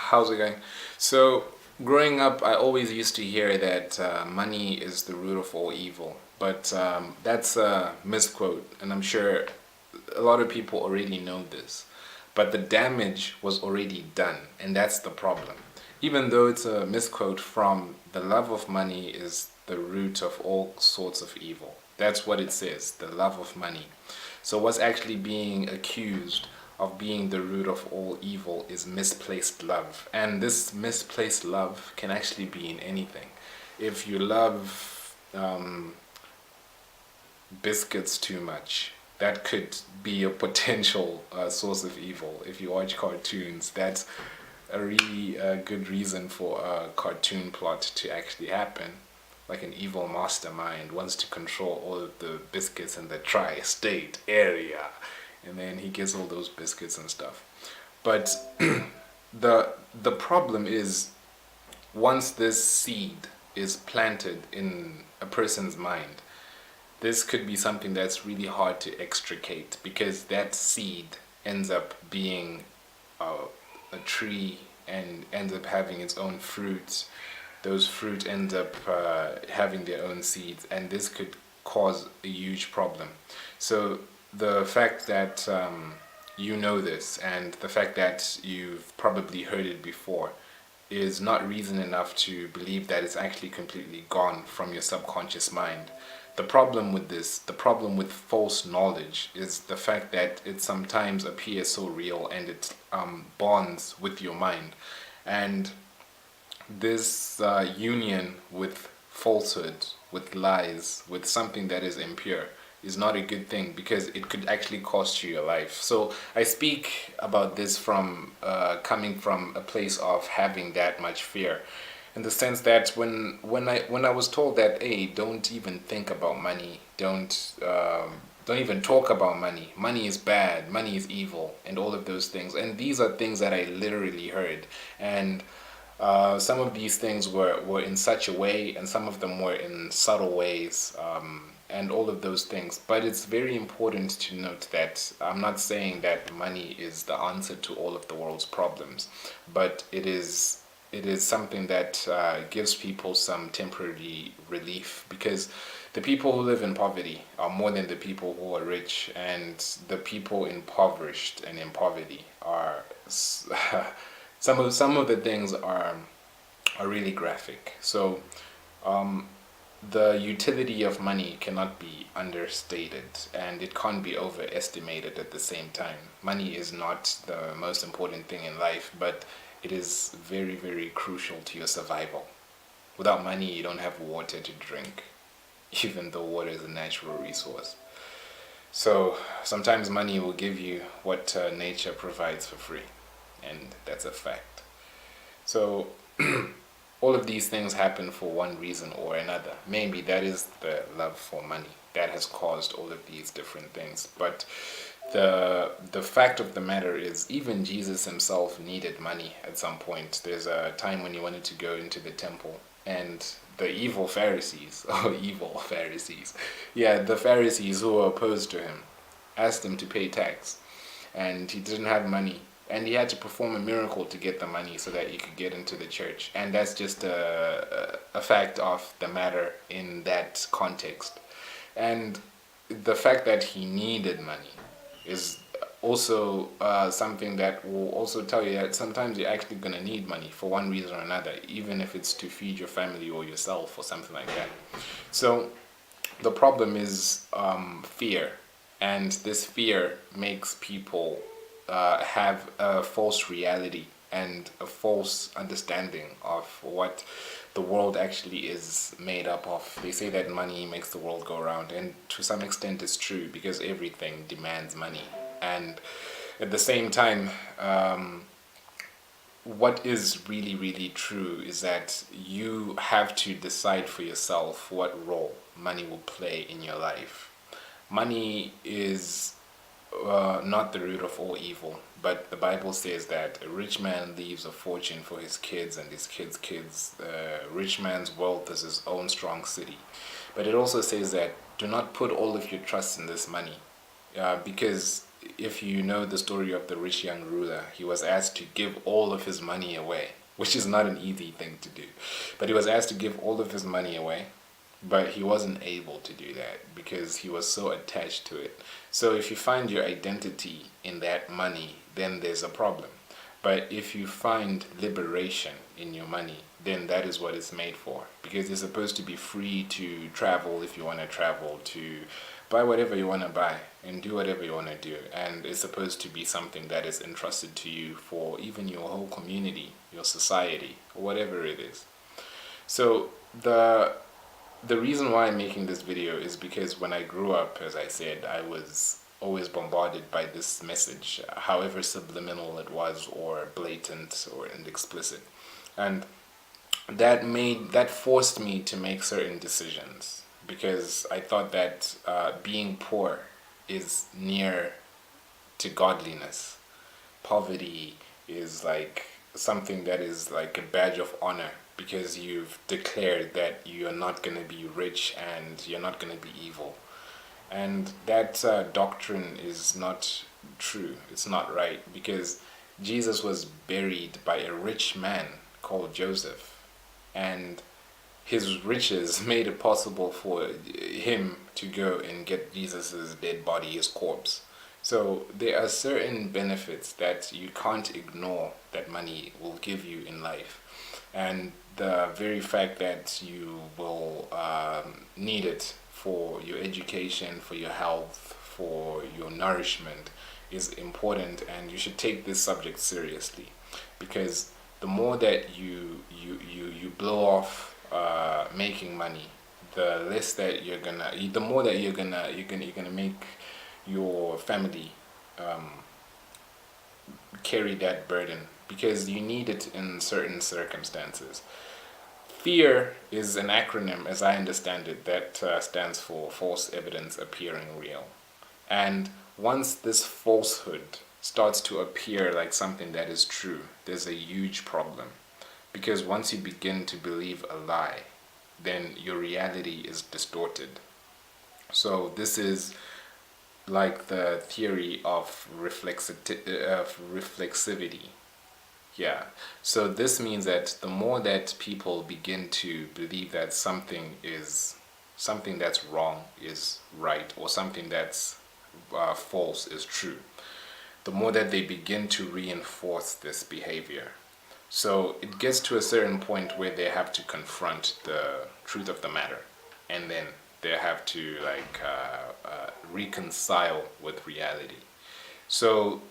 How's it going? So, growing up, I always used to hear that money is the root of all evil. But that's a misquote, and I'm sure a lot of people already know this. But the damage was already done, and that's the problem. Even though it's a misquote from the love of money is the root of all sorts of evil. That's what it says, the love of money. So, what's actually being accused of being the root of all evil is misplaced love. And this misplaced love can actually be in anything. If you love biscuits too much, that could be a potential source of evil. If you watch cartoons, that's a really good reason for a cartoon plot to actually happen. Like an evil mastermind wants to control all of the biscuits in the tri-state area, and then he gets all those biscuits and stuff. But the problem is, once this seed is planted in a person's mind, this could be something that's really hard to extricate, because that seed ends up being a tree and ends up having its own fruits. Those fruit end up having their own seeds, and this could cause a huge problem. So the fact that you know this, and the fact that you've probably heard it before, is not reason enough to believe that it's actually completely gone from your subconscious mind. The problem with this, the problem with false knowledge, is the fact that it sometimes appears so real, and it bonds with your mind. And this union with falsehood, with lies, with something that is impure, is not a good thing, because it could actually cost you your life. So I speak about this from coming from a place of having that much fear, in the sense that when I was told that, hey, don't even think about money, don't even talk about money. Money is bad. Money is evil, and all of those things. And these are things that I literally heard, and some of these things were in such a way, and some of them were in subtle ways, and all of those things. But it's very important to note that I'm not saying that money is the answer to all of the world's problems, but it is something that gives people some temporary relief, because the people who live in poverty are more than the people who are rich, and the people impoverished and in poverty are some of the things are really graphic. So the utility of money cannot be understated, and it can't be overestimated at the same time. Money is not the most important thing in life, but it is very, very crucial to your survival. Without money, you don't have water to drink, even though water is a natural resource. So sometimes money will give you what nature provides for free, and that's a fact. So all of these things happen for one reason or another. Maybe that is the love for money that has caused all of these different things. But the fact of the matter is, even Jesus himself needed money at some point. There's a time when he wanted to go into the temple, and the evil Pharisees, yeah, the Pharisees who were opposed to him, asked him to pay tax, and he didn't have money, and he had to perform a miracle to get the money so that he could get into the church. And that's just a fact of the matter in that context. And the fact that he needed money is also something that will also tell you that sometimes you're actually going to need money for one reason or another, even if it's to feed your family or yourself or something like that. So the problem is fear, and this fear makes people have a false reality and a false understanding of what the world actually is made up of. They say that money makes the world go round, and to some extent it's true, because everything demands money. And at the same time, what is really, really true is that you have to decide for yourself what role money will play in your life. Money is not the root of all evil, but the Bible says that a rich man leaves a fortune for his kids and his kids' kids. A rich man's wealth is his own strong city. But it also says that do not put all of your trust in this money, because if you know the story of the rich young ruler, he was asked to give all of his money away, which is not an easy thing to do. But he was asked to give all of his money away, but he wasn't able to do that because he was so attached to it. So if you find your identity in that money, then there's a problem. But if you find liberation in your money, then that is what it's made for. Because you're supposed to be free to travel if you want to travel, to buy whatever you want to buy, and do whatever you want to do. And it's supposed to be something that is entrusted to you for even your whole community, your society, or whatever it is. So the reason why I'm making this video is because when I grew up, as I said, I was always bombarded by this message, however subliminal it was, or blatant, or explicit. And that forced me to make certain decisions, because I thought that being poor is near to godliness. Poverty is like something that is like a badge of honor, because you've declared that you're not going to be rich and you're not going to be evil. And that doctrine is not true. It's not right, because Jesus was buried by a rich man called Joseph, and his riches made it possible for him to go and get Jesus's dead body, his corpse. So there are certain benefits that you can't ignore that money will give you in life. And the very fact that you will need it for your education, for your health, for your nourishment is important, and you should take this subject seriously, because the more that you blow off making money, the less that the more that you're gonna make your family carry that burden, because you need it in certain circumstances. FEAR is an acronym, as I understand it, that stands for false evidence appearing real. And once this falsehood starts to appear like something that is true, there's a huge problem. Because once you begin to believe a lie, then your reality is distorted. So this is like the theory of reflexivity. Yeah. So this means that the more that people begin to believe that something that's wrong is right, or something that's false is true, the more that they begin to reinforce this behavior. So it gets to a certain point where they have to confront the truth of the matter, and then they have to reconcile with reality. So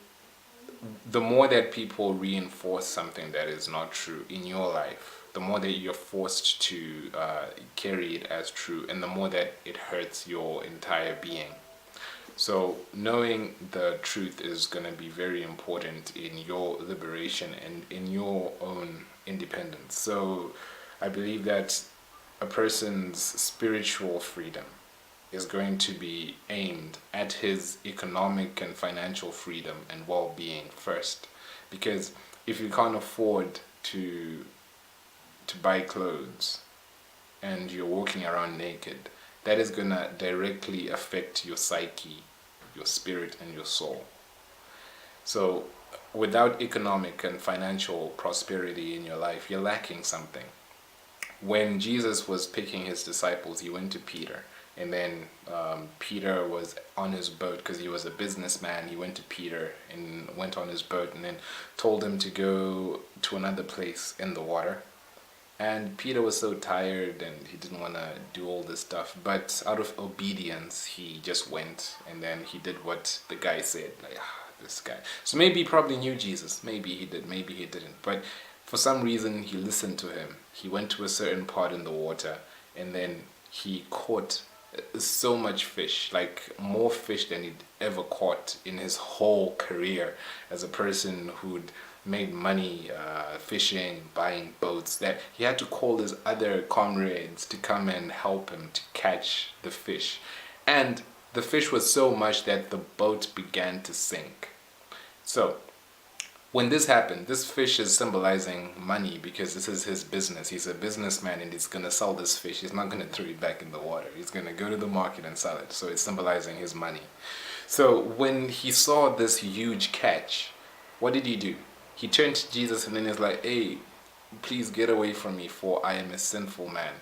the more that people reinforce something that is not true in your life, the more that you're forced to carry it as true, and the more that it hurts your entire being. So knowing the truth is going to be very important in your liberation and in your own independence. So I believe that a person's spiritual freedom is going to be aimed at his economic and financial freedom and well-being first. Because if you can't afford to buy clothes and you're walking around naked, that is going to directly affect your psyche, your spirit, and your soul. So without economic and financial prosperity in your life, you're lacking something. When Jesus was picking his disciples, he went to Peter. And then Peter was on his boat because he was a businessman. He went to Peter and went on his boat, and then told him to go to another place in the water. And Peter was so tired and he didn't want to do all this stuff. But out of obedience, he just went, and then he did what the guy said. Like, this guy. So maybe he probably knew Jesus. Maybe he did, maybe he didn't. But for some reason, he listened to him. He went to a certain part in the water, and then he caught so much fish, like more fish than he'd ever caught in his whole career as a person who'd made money fishing, buying boats, that he had to call his other comrades to come and help him to catch the fish. And the fish was so much that the boat began to sink. So when this happened, this fish is symbolizing money, because this is his business. He's a businessman, and he's going to sell this fish. He's not going to throw it back in the water. He's going to go to the market and sell it. So it's symbolizing his money. So when he saw this huge catch, what did he do? He turned to Jesus and then he's like, hey, please get away from me, for I am a sinful man.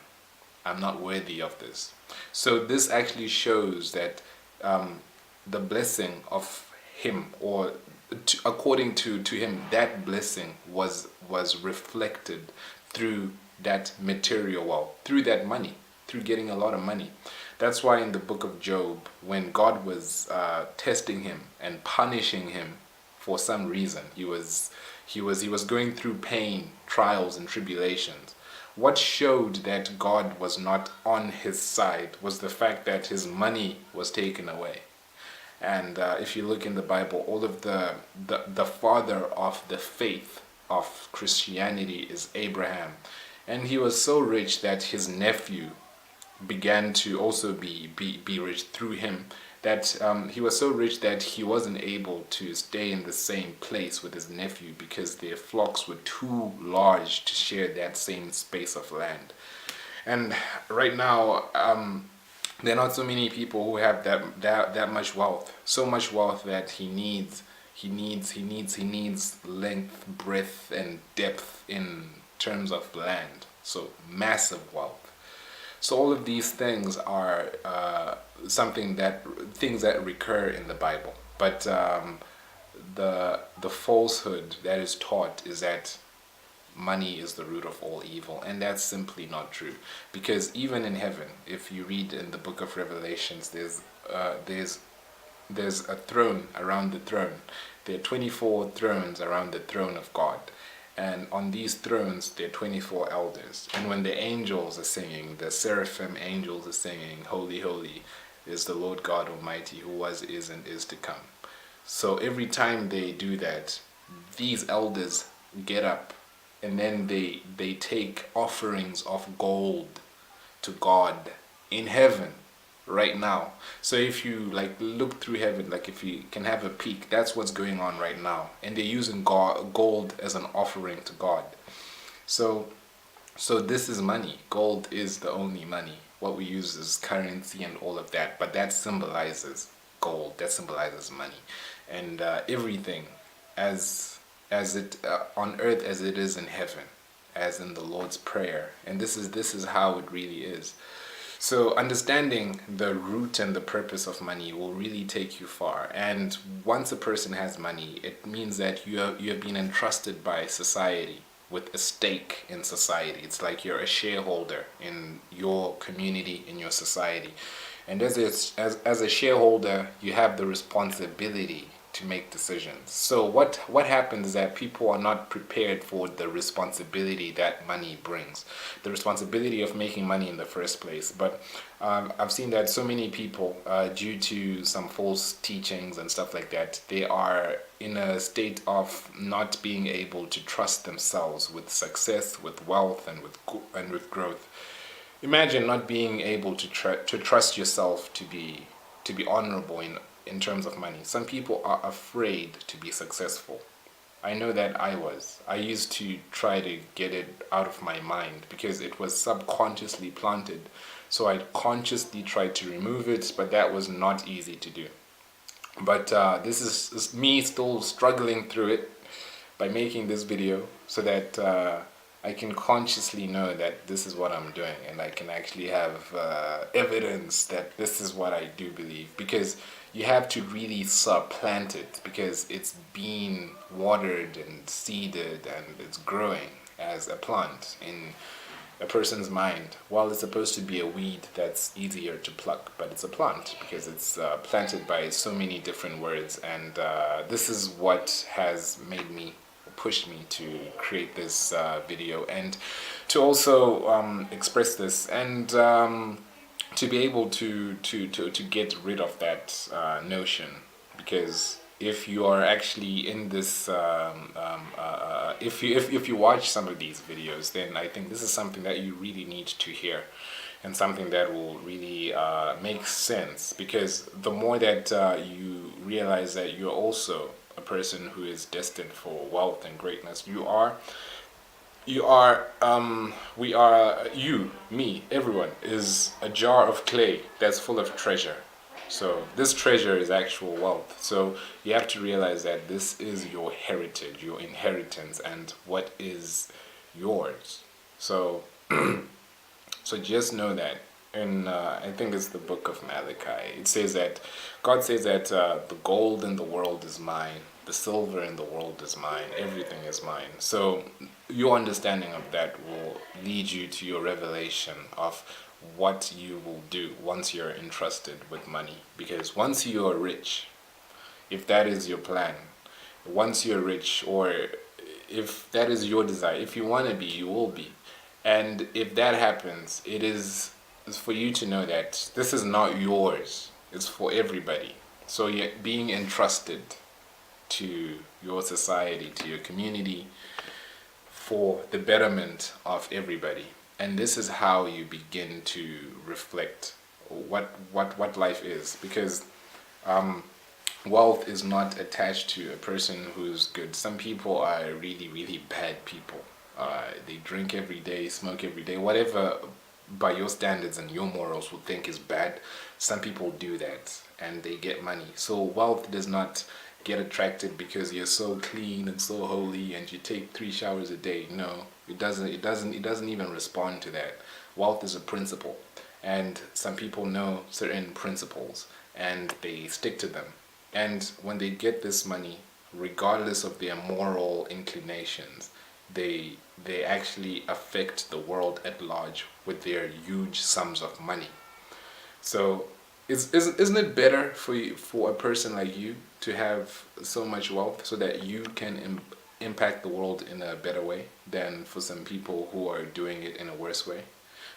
I'm not worthy of this. So this actually shows that the blessing of him, or according to him, that blessing was reflected through that material wealth, through that money, through getting a lot of money. That's why in the book of Job, when God was testing him and punishing him for some reason, he was going through pain, trials, and tribulations. What showed that God was not on his side was the fact that his money was taken away. And if you look in the Bible, all of the father of the faith of Christianity is Abraham. And he was so rich that his nephew began to also be rich through him, that he was so rich that he wasn't able to stay in the same place with his nephew because their flocks were too large to share that same space of land. And right now, there are not so many people who have that much wealth, so much wealth that he needs length, breadth, and depth in terms of land. So massive wealth. So all of these things are things that recur in the Bible. But the falsehood that is taught is that money is the root of all evil, and that's simply not true. Because even in heaven, if you read in the book of Revelations, there's a throne around the throne. There are 24 thrones around the throne of God. And on these thrones, there are 24 elders. And when the angels are singing, the seraphim angels are singing, Holy, holy is the Lord God Almighty, who was, is, and is to come. So every time they do that, these elders get up and then they take offerings of gold to God in heaven right now. So if you look through heaven, if you can have a peek, that's what's going on right now. And they're using gold as an offering to God. So this is money. Gold is the only money. What we use is currency and all of that, but that symbolizes gold, that symbolizes money. And everything as it on earth as it is in heaven, as in the Lord's Prayer. And this is how it really is. So understanding the root and the purpose of money will really take you far. And once a person has money, it means that you have been entrusted by society with a stake in society. It's like you're a shareholder in your community, in your society. And as a shareholder, you have the responsibility to make decisions. So what happens is that people are not prepared for the responsibility that money brings, the responsibility of making money in the first place. But I've seen that so many people, due to some false teachings and stuff like that, they are in a state of not being able to trust themselves with success, with wealth, and with growth. Imagine not being able to trust yourself to be honorable in terms of money. Some people are afraid to be successful. I know that I used to try to get it out of my mind because it was subconsciously planted. So I consciously tried to remove it, but that was not easy to do. But this is me still struggling through it by making this video so that I can consciously know that this is what I'm doing, and I can actually have evidence that this is what I do believe. Because you have to really supplant it, because it's being watered and seeded and it's growing as a plant in a person's mind. While it's supposed to be a weed that's easier to pluck, but it's a plant because it's planted by so many different words. And this is what has pushed me to create this video, and to also express this, and to be able to get rid of that notion. Because if you are actually in this if you watch some of these videos, then I think this is something that you really need to hear, and something that will really make sense. Because the more that you realize that you're also a person who is destined for wealth and greatness, me, everyone is a jar of clay that's full of treasure. So this treasure is actual wealth. So you have to realize that this is your heritage, your inheritance, and what is yours. So so just know that. In I think it's the book of Malachi. It says that God says that the gold in the world is mine, the silver in the world is mine, everything is mine. So your understanding of that will lead you to your revelation of what you will do once you're entrusted with money. Because once you are rich, if that is your plan, once you're rich, or if that is your desire, if you want to be, you will be. And if that happens, it's for you to know that this is not yours, it's for everybody. So you're being entrusted to your society, to your community, for the betterment of everybody. And this is how you begin to reflect what life is. Because wealth is not attached to a person who's good. Some people are really, really bad people. They drink every day, smoke every day, whatever by your standards and your morals would think is bad. Some people do that and they get money. So wealth does not get attracted because you're so clean and so holy and you take 3 showers a day. No, it doesn't. It doesn't even respond to that. Wealth is a principle, and some people know certain principles and they stick to them. And when they get this money, regardless of their moral inclinations, they actually affect the world at large with their huge sums of money. So, isn't it better for for a person like you to have so much wealth so that you can impact the world in a better way than for some people who are doing it in a worse way?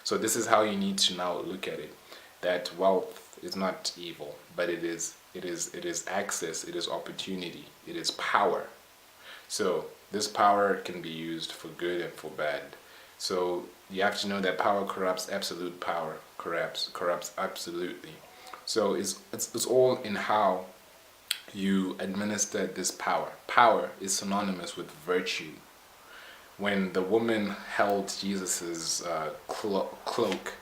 So this is how you need to now look at it. That wealth is not evil, but it is access, it is opportunity, it is power. So this power can be used for good and for bad. So you have to know that power corrupts, absolute power corrupts absolutely. So it's all in how you administer this power. Power is synonymous with virtue. When the woman held Jesus's cloak,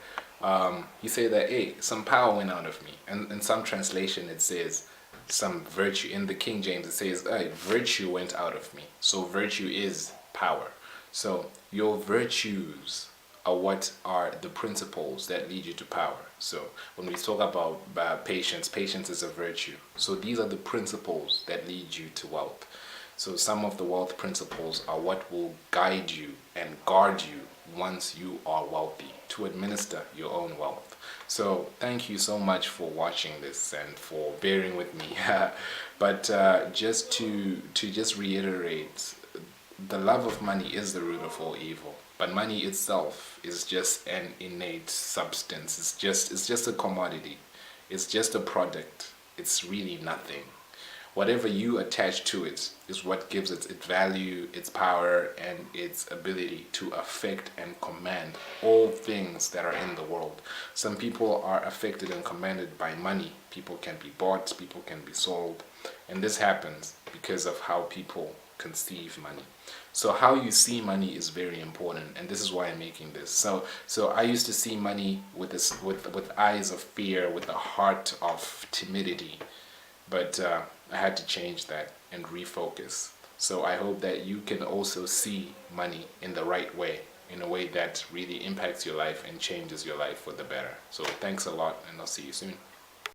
he said that, hey, some power went out of me. And in some translation it says some virtue. In the King James it says, hey, virtue went out of me. So virtue is power. So your virtues are what are the principles that lead you to power. So when we talk about patience, patience is a virtue. So these are the principles that lead you to wealth. So some of the wealth principles are what will guide you and guard you once you are wealthy to administer your own wealth. So thank you so much for watching this and for bearing with me. But just to just reiterate, the love of money is the root of all evil. But money itself is just an innate substance. It's just a commodity. It's just a product. It's really nothing. Whatever you attach to it is what gives it its value, its power, and its ability to affect and command all things that are in the world. Some people are affected and commanded by money. People can be bought, people can be sold, and this happens because of how people conceive money. So how you see money is very important, and this is why I'm making this. So I used to see money with this with eyes of fear, with a heart of timidity, but I had to change that and refocus. So I hope that you can also see money in the right way, in a way that really impacts your life and changes your life for the better. So thanks a lot, and I'll see you soon.